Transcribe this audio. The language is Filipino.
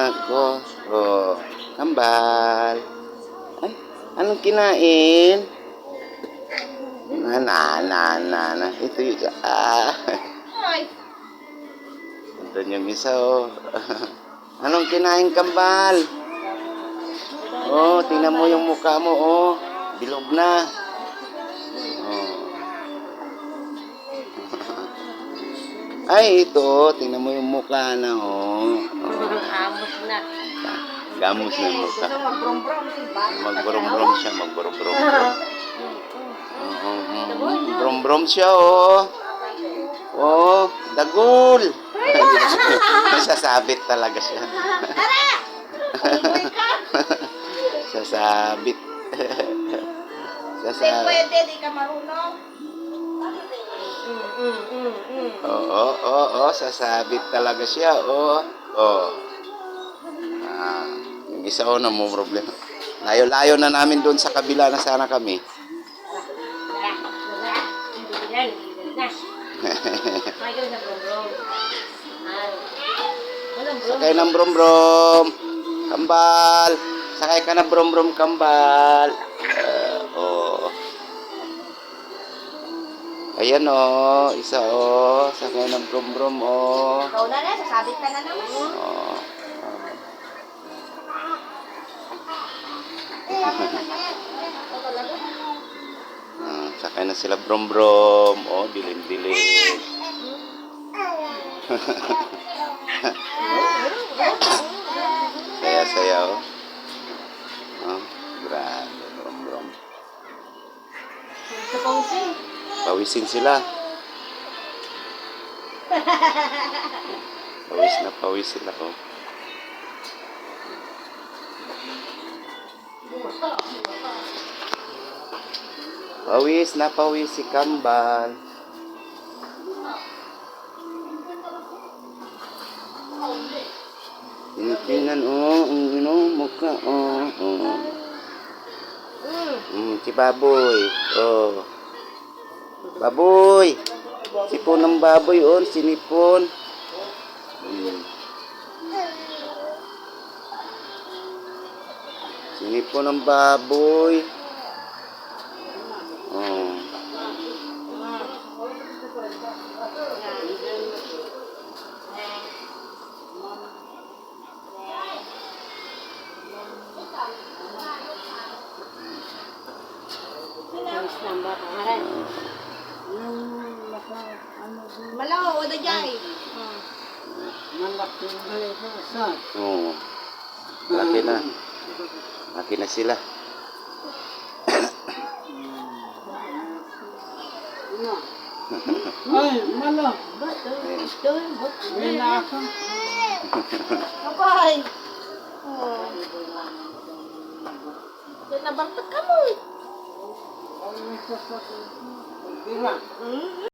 anak ko. Oh, kambal. Ay, anong kinain? Na. Ito yung, Doon yung isa, oh. Anong kinain, kambal? Oh, tingnan mo yung mukha mo, oh. Bilog na. Oh. Ay, ito. Tingnan mo yung mukha na, oh. Amos na. Gamos na yung mukha. Magbrom-brom siya, magbrom-brom. Brom-brom siya, oh. Oh, dagol. Sasabit talaga siya. Sasabit. Sasabit. Pwede, di ka marunong. Oo, sasabit talaga siya, oh. Oh. Yung isa, oh, na mo problema. Layo-layo na namin doon sa kabila na sana kami. Sakay ng brom-brom. Kambal. Sakay ka ng brom-brom, kambal. Oh. Ayan, oh. Isa, oh. Sakay ng brom-brom, oh. Ikaw na na, sasabit ka na naman. Oh. Sakay na sila brom-brom. Oh, dilim-dilim. Saya-saya, oh. Oh, grabe, brom-brom. Pawisin sila. Pawis sila, oh. Pawis si kambal. Tingnan, oh, mukha, oh. Si baboy, oh. Baboy. Sipon ng baboy, oh, sinipon. Sinipon ng baboy. Oh. Malaw, wala jay. Oh. Laki na. Laki na sila. Ay, malo. May naka. Kapay. Oh. Nabantak ka mo. Ay,